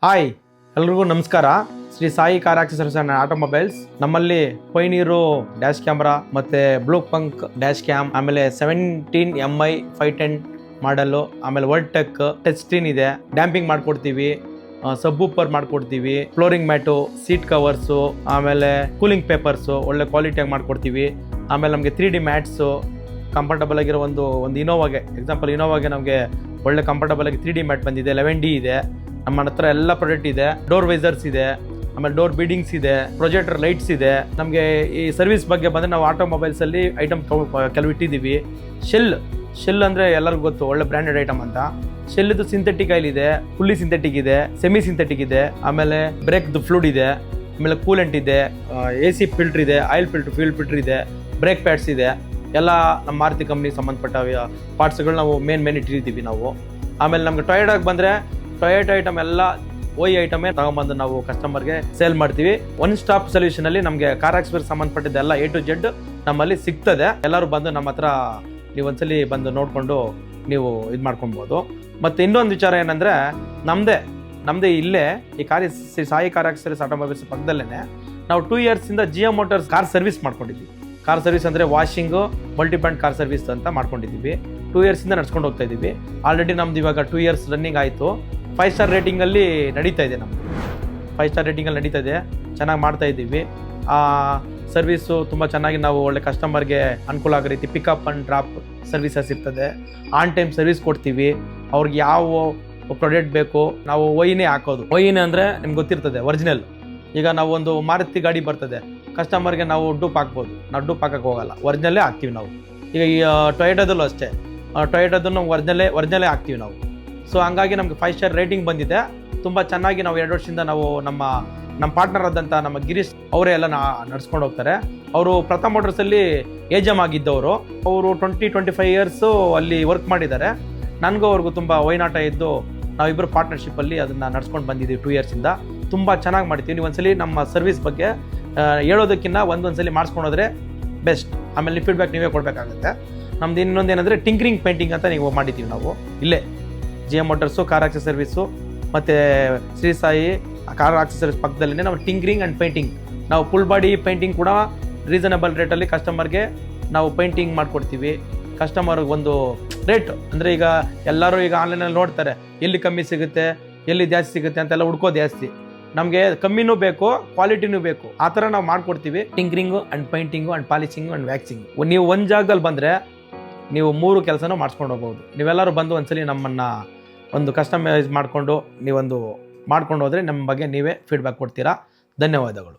Hi ಎಲ್ರಿಗೂ ನಮಸ್ಕಾರ. Shri Sai car accessories and automobiles. ನಮ್ಮಲ್ಲಿ ಪೈನೀರು ಡ್ಯಾಶ್ ಕ್ಯಾಮ್ರಾ ಮತ್ತೆ ಬ್ಲೂ ಪಂಕ್ ಡ್ಯಾಶ್ ಕ್ಯಾಮ್, ಆಮೇಲೆ 17 MI 510 ಮಾಡಲು, ಆಮೇಲೆ ವರ್ಲ್ಡ್ ಟೆಕ್ ಟಚ್ ಸ್ಕ್ರೀನ್ ಇದೆ, ಡ್ಯಾಂಪಿಂಗ್ ಮಾಡ್ಕೊಡ್ತೀವಿ, ಸಬ್ಬೂಪರ್ ಮಾಡ್ಕೊಡ್ತೀವಿ, ಫ್ಲೋರಿಂಗ್ ಮ್ಯಾಟು, ಸೀಟ್ ಕವರ್ಸು, ಆಮೇಲೆ ಕೂಲಿಂಗ್ ಪೇಪರ್ಸು ಒಳ್ಳೆ ಕ್ವಾಲಿಟಿಯಾಗಿ ಮಾಡ್ಕೊಡ್ತೀವಿ. ಆಮೇಲೆ ನಮಗೆ 3D ಮ್ಯಾಟ್ಸು ಕಂಫರ್ಟಬಲ್ ಆಗಿರೋ ಒಂದು ಇನೋವಾಗೆ, ಎಕ್ಸಾಂಪಲ್ ಇನೋವಾಗೆ ನಮಗೆ ಒಳ್ಳೆ ಕಂಫರ್ಟಬಲ್ ಆಗಿ 3D ಮ್ಯಾಟ್ ಬಂದಿದೆ, 11D ಇದೆ. ನಮ್ಮ ಹತ್ರ ಎಲ್ಲ ಪ್ರಾಡಕ್ಟ್ ಇದೆ. ಡೋರ್ ವೈಸರ್ಸ್ ಇದೆ, ಆಮೇಲೆ ಡೋರ್ ಬೀಡಿಂಗ್ಸ್ ಇದೆ, ಪ್ರೊಜೆಕ್ಟರ್ ಲೈಟ್ಸ್ ಇದೆ. ನಮಗೆ ಈ ಸರ್ವಿಸ್ ಬಗ್ಗೆ ಬಂದರೆ ನಾವು ಆಟೋಮೊಬೈಲ್ಸ್ ಅಲ್ಲಿ ಐಟಮ್ ಕೆಲವು ಇಟ್ಟಿದ್ದೀವಿ. ಶೆಲ್ ಅಂದರೆ ಎಲ್ಲರಿಗೂ ಗೊತ್ತು, ಒಳ್ಳೆ ಬ್ರ್ಯಾಂಡೆಡ್ ಐಟಮ್ ಅಂತ. ಶೆಲ್ದು ಸಿಂಥೆಟಿಕ್ ಆಯಿಲ್ ಇದೆ, ಫುಲ್ಲಿ ಸಿಂಥೆಟಿಕ್ ಇದೆ, ಸೆಮಿ ಸಿಂಥೆಟಿಕ್ ಇದೆ, ಆಮೇಲೆ ಬ್ರೇಕ್ ಫ್ಲೂಡ್ ಇದೆ, ಆಮೇಲೆ ಕೂಲೆಂಟ್ ಇದೆ, AC ಫಿಲ್ಟರ್ ಇದೆ, ಆಯಿಲ್ ಫಿಲ್ಟರ್, ಫ್ಯೂಲ್ ಫಿಲ್ಟರ್ ಇದೆ, ಬ್ರೇಕ್ ಪ್ಯಾಡ್ಸ್ ಇದೆ. ಎಲ್ಲ ನಮ್ಮ ಮಾರುತಿ ಕಂಪ್ನಿಗೆ ಸಂಬಂಧಪಟ್ಟ ಪಾರ್ಟ್ಸ್ಗಳು ನಾವು ಮೇನ್ ಇಟ್ಟಿರ್ತೀವಿ ನಾವು. ಆಮೇಲೆ ನಮ್ಗೆ ಟೊಯೋಟಾಗೆ ಬಂದರೆ ಟೊಯೋಟಾ ಐಟಮ್ ಎಲ್ಲ ಐಟಮೇ ತಗೊಂಡ್ಬಂದು ನಾವು ಕಸ್ಟಮರ್ಗೆ ಸೇಲ್ ಮಾಡ್ತೀವಿ. ಒನ್ ಸ್ಟಾಪ್ ಸೊಲ್ಯೂಷನ್ ಅಲ್ಲಿ ನಮಗೆ ಕಾರ್ ಆಕ್ಸೆಸರೀಸ್ ಸಂಬಂಧಪಟ್ಟಿದ್ದೆಲ್ಲ A to Z ನಮ್ಮಲ್ಲಿ ಸಿಗ್ತದೆ. ಎಲ್ಲರೂ ಬಂದು ನಮ್ಮ ಹತ್ರ ನೀವು ಒಂದ್ಸಲಿ ಬಂದು ನೋಡಿಕೊಂಡು ನೀವು ಇದು ಮಾಡ್ಕೊಳ್ಬೋದು. ಮತ್ತು ಇನ್ನೊಂದು ವಿಚಾರ ಏನಂದರೆ, ನಮ್ಮದೇ ಇಲ್ಲೇ ಈ ಸಾಯಿ ಕಾರ್ ಆಕ್ಸೆಸರೀಸ್ ಆಟೋಮೊಬೈಲ್ಸ್ ಪಕ್ಕದಲ್ಲೇ ನಾವು 2 ಇಯರ್ಸಿಂದ GM ಮೋಟರ್ಸ್ ಕಾರ್ ಸರ್ವಿಸ್ ಮಾಡ್ಕೊಂಡಿದ್ವಿ. ಕಾರ್ ಸರ್ವಿಸ್ ಅಂದರೆ ವಾಷಿಂಗು, ಮಲ್ಟಿಬ್ರ್ಯಾಂಡ್ ಕಾರ್ ಸರ್ವಿಸ್ ಅಂತ ಮಾಡ್ಕೊಂಡಿದ್ದೀವಿ. 2 ಇಯರ್ಸಿಂದ ನಡ್ಸ್ಕೊಂಡು ಹೋಗ್ತಾ ಇದ್ದೀವಿ. ಆಲ್ರೆಡಿ ನಮ್ದು ಇವಾಗ 2 ಇಯರ್ಸ್ ರನ್ನಿಂಗ್ ಆಯಿತು. 5 ಸ್ಟಾರ್ ರೇಟಿಂಗಲ್ಲಿ ನಡೀತಾ ಇದೆ. ನಮ್ಮದು 5 ಸ್ಟಾರ್ ರೇಟಿಂಗಲ್ಲಿ ನಡೀತಾ ಇದೆ, ಚೆನ್ನಾಗಿ ಮಾಡ್ತಾ ಇದ್ದೀವಿ. ಸರ್ವಿಸು ತುಂಬ ಚೆನ್ನಾಗಿ ನಾವು ಒಳ್ಳೆ ಕಸ್ಟಮರ್ಗೆ ಅನುಕೂಲ ಆಗೋ ರೀತಿ ಪಿಕಪ್ ಆ್ಯಂಡ್ ಡ್ರಾಪ್ ಸರ್ವಿಸಸ್ ಇರ್ತದೆ. ಆನ್ ಟೈಮ್ ಸರ್ವಿಸ್ ಕೊಡ್ತೀವಿ. ಅವ್ರಿಗೆ ಯಾವ ಪ್ರಾಡಕ್ಟ್ ಬೇಕು ನಾವು ಒಯ್ನೇ ಹಾಕೋದು. ಒಯ್ನೇ ಅಂದರೆ ನಿಮ್ಗೆ ಗೊತ್ತಿರ್ತದೆ, ಒರಿಜಿನಲ್. ಈಗ ನಾವು ಒಂದು ಮಾರುತಿ ಗಾಡಿ ಬರ್ತದೆ, ಕಸ್ಟಮರ್ಗೆ ನಾವು ಡೂಪ್ ಹಾಕ್ಬೋದು, ನಾವು ಡೂಪ್ ಹಾಕಕ್ಕೆ ಹೋಗಲ್ಲ, ಒರಿಜಿನಲ್ಲೇ ಹಾಕ್ತೀವಿ ನಾವು. ಈಗ ಈ ಟೊಯೋಟಾದಲ್ಲೂ ಅಷ್ಟೇ, ಟೊಯೋಟಾದನ್ನು ಒರಿಜಿನಲೇ ಹಾಕ್ತೀವಿ ನಾವು. ಸೊ ಹಂಗಾಗಿ ನಮಗೆ 5 ಸ್ಟಾರ್ ರೇಟಿಂಗ್ ಬಂದಿದೆ. ತುಂಬ ಚೆನ್ನಾಗಿ ನಾವು 2 ವರ್ಷದಿಂದ ನಾವು ನಮ್ಮ ಪಾರ್ಟ್ನರ್ ಆದಂಥ ನಮ್ಮ ಗಿರೀಶ್ ಅವರೇ ಎಲ್ಲ ನಡ್ಸ್ಕೊಂಡು ಹೋಗ್ತಾರೆ. ಅವರು ಪ್ರಥಮ ಮೋಟರ್ಸಲ್ಲಿ ಏಜಮ್ ಆಗಿದ್ದವರು. ಅವರು 20-25 ಇಯರ್ಸು ಅಲ್ಲಿ ವರ್ಕ್ ಮಾಡಿದ್ದಾರೆ. ನನಗೂ ಅವ್ರಿಗೂ ತುಂಬ ವೈನಾಟ ಇದ್ದು ನಾವಿಬ್ಬರು ಪಾರ್ಟ್ನರ್ಶಿಪ್ಪಲ್ಲಿ ಅದನ್ನು ನಡ್ಸ್ಕೊಂಡು ಬಂದಿದ್ದೀವಿ 2 ಇಯರ್ಸಿಂದ. ತುಂಬ ಚೆನ್ನಾಗಿ ಮಾಡ್ತೀವಿ. ನೀವು ಒಂದ್ಸಲಿ ನಮ್ಮ ಸರ್ವಿಸ್ ಬಗ್ಗೆ ಹೇಳೋದಕ್ಕಿಂತ ಒಂದ್ಸಲಿ ಮಾಡಿಸ್ಕೊಂಡೋದ್ರೆ ಬೆಸ್ಟ್. ಆಮೇಲೆ ಫೀಡ್ಬ್ಯಾಕ್ ನೀವೇ ಕೊಡಬೇಕಾಗುತ್ತೆ. ನಮ್ದು ಇನ್ನೊಂದೇನೆಂದರೆ ಟಿಂಕರಿಂಗ್ ಪೇಂಟಿಂಗ್ ಅಂತ ನೀವು ಮಾಡಿದ್ದೀವಿ ನಾವು ಇಲ್ಲೇ. GM motors, car accessories service ಮತ್ತು ಶ್ರೀ ಸಾಯಿ ಕಾರ್ ಆಕ್ಸೆಸರೀಸ್ ಪಕ್ಕದಲ್ಲೇ ನಾವು ಟಿಂಕರಿಂಗ್ ಆ್ಯಂಡ್ ಪೇಂಟಿಂಗ್, ನಾವು ಫುಲ್ ಬಾಡಿ ಪೇಂಟಿಂಗ್ ಕೂಡ ರೀಸನಬಲ್ ರೇಟಲ್ಲಿ ಕಸ್ಟಮರ್ಗೆ ನಾವು ಪೇಂಟಿಂಗ್ ಮಾಡಿಕೊಡ್ತೀವಿ. ಕಸ್ಟಮರ್ಗೆ ಒಂದು ರೇಟ್ ಅಂದರೆ, ಈಗ ಎಲ್ಲರೂ ಈಗ ಆನ್ಲೈನಲ್ಲಿ ನೋಡ್ತಾರೆ ಎಲ್ಲಿ ಕಮ್ಮಿ ಸಿಗುತ್ತೆ, ಎಲ್ಲಿ ಜಾಸ್ತಿ ಸಿಗುತ್ತೆ ಅಂತೆಲ್ಲ ಹುಡ್ಕೋದು ಜಾಸ್ತಿ. ನಮಗೆ ಕಮ್ಮಿನೂ ಬೇಕು, ಕ್ವಾಲಿಟಿನೂ ಬೇಕು, ಆ ಥರ ನಾವು ಮಾಡಿಕೊಡ್ತೀವಿ. Tinkering and painting and polishing and waxing. ನೀವು ಒಂದು ಜಾಗದಲ್ಲಿ ಬಂದರೆ ನೀವು 3 ಕೆಲಸನೂ ಮಾಡಿಸ್ಕೊಂಡು ಹೋಗ್ಬೋದು. ನೀವೆಲ್ಲರೂ ಬಂದು ಒಂದ್ಸಲಿ ನಮ್ಮನ್ನು ಒಂದು ಕಸ್ಟಮೈಸ್ ಮಾಡಿಕೊಂಡು ನೀವೊಂದು ಮಾಡ್ಕೊಂಡು ಹೋದರೆ ನಮ್ಮ ಬಗ್ಗೆ ನೀವೇ ಫೀಡ್ಬ್ಯಾಕ್ ಕೊಡ್ತೀರಾ. ಧನ್ಯವಾದಗಳು.